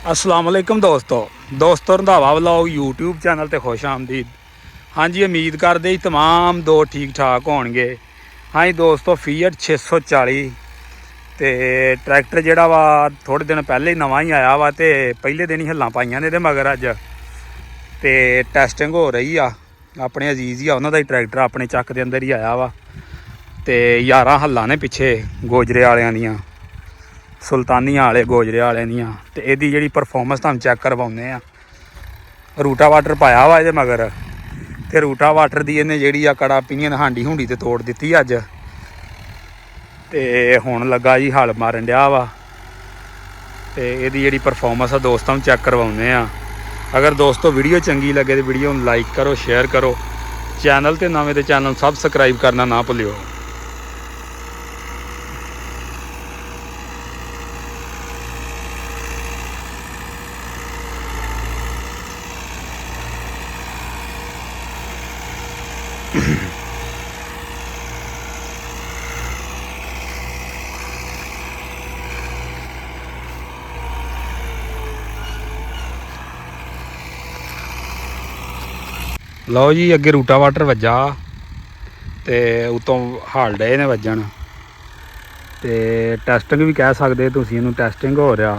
अस्सलाम वालेकुम दोस्तों रंधावा व्लॉग यूट्यूब चैनल ते खुश आमदीद। हाँ जी, उम्मीद करते ही तमाम दो ठीक ठाक होणगे। हाँ जी दोस्तों, फीएट 640 ते ट्रैक्टर जिहड़ा वा थोड़े दिन पहले ही नवा ही आया वा ते पहले दिन ही हल्लां पाइयां ने मगर अज ते टैसटिंग हो रही आ। अपने अजीज ही आ, उन्होंने ट्रैक्टर अपने चक के अंदर ही आया वा ते 11 हल्लां ने पिछे गोजरे वालियां दियां, सुल्तानिया वाले गोजरे वाले दियां। ते इहदी जिहड़ी परफॉर्मेंस तुहानूं चैक करवाउने आ। रूटा वाटर पाया वा इहदे मगर ते रूटा वाटर दी इहने जिहड़ी आ कड़ा पिनियन हांडी हुंडी ते तोड़ दित्ती अज ते हुण लगा जी हल मारन डिया वा। ते इहदी जिहड़ी परफॉर्मेंस आ दोस्तां नूं चैक करवाउने आ। अगर दोस्तों वीडियो चंगी लगे तो वीडियो नूं लाइक करो, शेयर करो, चैनल ते नवें ते चैनल सबसक्राइब करना ना भुल्लिओ। लो जी, अगे रूटा वाटर वज्जा ते उतों हाल डे ने वजन ते टैसटिंग भी कह सकते तुसीं इहनूं। टैसटिंग हो रहा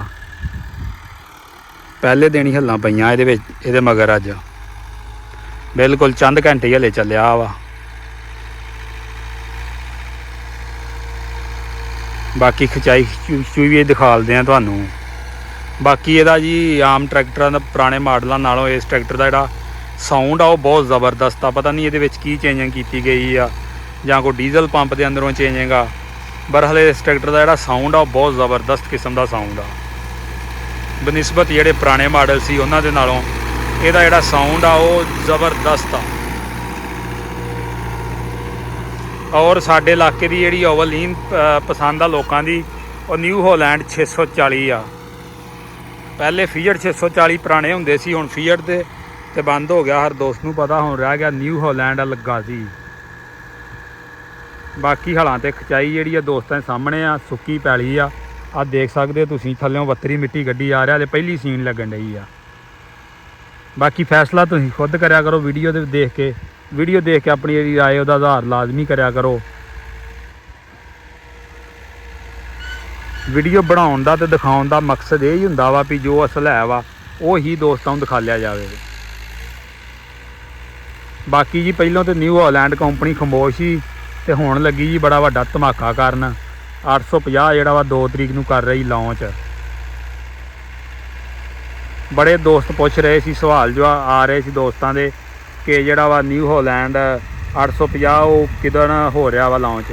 पहले दिन ही हल्लां पईयां इहदे मगर अज बिल्कुल चंद घंटे ही हले चलिया वा। बाकी खचाई खचूई भी दिखालदे हैं तुहानूं। बाकी इहदा जी आम ट्रैक्टरां दा पुराने मॉडलों नालों इस ट्रैक्टर का जिहड़ा साउंड आ वो बहुत ज़बरदस्त आ। पता नहीं ये की चेंजिंग की गई आ या कोई डीजल पंप के अंदरों चेंजिंग आ, बरहल इस ट्रैक्टर का जिहड़ा साउंड आ वो बहुत ज़बरदस्त किस्म का साउंड आ। बनिस्बत जिहड़े पुराने मॉडल सी उन्हां दे नालों इहदा जिहड़ा साउंड आ वो ज़बरदस्त आ। और साडे इलाके की जिहड़ी ओवरलीन पसंद आ लोकां दी वो न्यू होलैंड 640 आ। पहले फीएट 640 पुराने हुंदे सी, हुण फीएट ते बंद हो गया। हर दोस्त नूं पता हुण रह गया न्यू होलैंड लगा सी। बाकी हलां ते खचाई जिहड़ी दोस्तां दे सामने आ, सुक्की पैली आ देख सकदे तुसीं। थल्लों वत्तरी मिट्टी गड्डी आ रहा, पहली सीन लगन डई आ। बाकी फैसला तुसीं खुद करया करो वीडियो देख के अपनी जिहड़ी राय उहदा आधार लाजमी करया करो। वीडियो बनाउण दा ते दिखाउण दा मकसद यही हुंदा वा भी जो असल है वा वो ही दोस्तां नूं दिखा लिया जावे। बाकी जी पहलों तो न्यू होलैंड कंपनी खमोश ही ते हुण लगी जी बड़ा वड्डा धमाका करन। 850 जिहड़ा वा 2 तरीक नूं कर रही लॉन्च। बड़े दोस्त पूछ रहे सी, सवाल जो आ रहे सी दोस्तां दे कि जिहड़ा वा न्यू होलैंड 850 वो किदन हो रहा वा लॉन्च।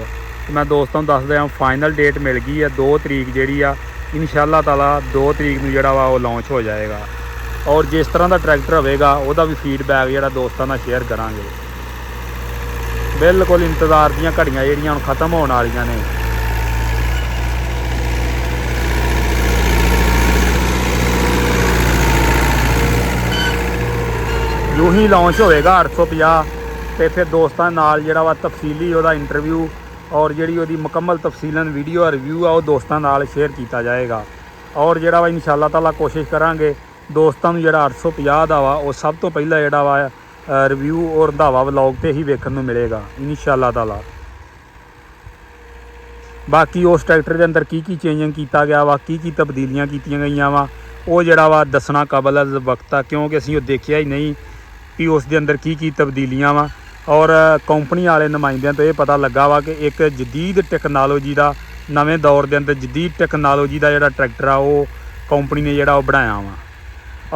तो मैं दोस्तों दस दिया फाइनल डेट मिल गई है 2 तरीक जिहड़ी आ इंशाअल्लाह ताला 2 तरीक नूं जिहड़ा वा वो लॉन्च हो जाएगा। और जिस तरह का ट्रैक्टर होगा वह भी फीडबैक जिहड़ा दोस्तों नाल शेयर करांगे। बिल्कुल इंतज़ार दीयां घड़ियां जिहड़ियां हुण खत्म होने वालियां ने। जो ही लॉन्च होएगा 850 तो फिर दोस्तों नाल जिहड़ा वा तफसीली वह इंटरव्यू और जिहड़ी वहदी मुकम्मल तफसीलन वीडियो रिव्यू आ वो दोस्तों नाल शेयर किया जाएगा। और जिहड़ा वा इंशाअल्लाह ताला कोशिश करांगे दोस्तों नूं जिहड़ा 850 दा वा वो सब तो पहला जिहड़ा वा रिव्यू और रंधावा व्लॉग ते ही वेखण नूं मिलेगा इंशाअल्लाह ताला। बाकी उस ट्रैक्टर के अंदर की चेंजिंग किया गया वा, की तब्दीलियां कीतियां गईयां वा वो जिहड़ा वा दसना काबल वक्त आ, क्योंकि असीं वो देखिया ही नहीं कि उस दे अंदर की तब्दीलियां वा। और कंपनी वाले नुमाइंदियां तो ये पता लगा वा कि एक जदीद टैक्नोलॉजी का नवें दौर के अंदर जदीद टैक्नोलॉजी का जिहड़ा ट्रैक्टर आ वो कंपनी ने जिहड़ा वो बनाया वा।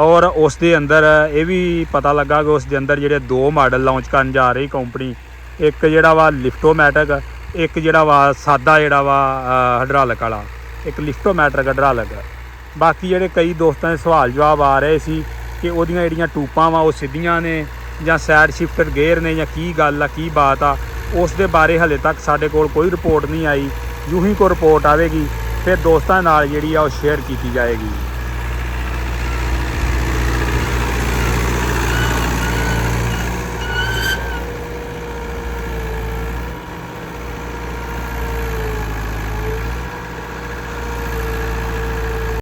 और उस दे अंदर ये भी पता लगा कि उस दे अंदर जिहड़े 2 मॉडल लॉन्च करन जा रही कंपनी, एक जिहड़ा वा लिफ्टोमैटिक, एक जिहड़ा वा सादा जिहड़ा वा हाइड्रोलिक वाला, एक लिफ्टोमैटिक हाइड्रोलिक। बाकी जिहड़े कई दोस्तों के सवाल जवाब आ रहे सी कि उहदियां जिहड़ियां टूपां वा वो सीधियां ने ਜਾਂ साइड शिफ्टर गेयर ने ਜਾਂ की गल आ की बात आ, उस दे बारे हले तक साडे कोल कोई रिपोर्ट नहीं आई। यूं ही कोई रिपोर्ट आएगी फिर दोस्तों नाल जिहड़ी आ वो शेयर की जाएगी।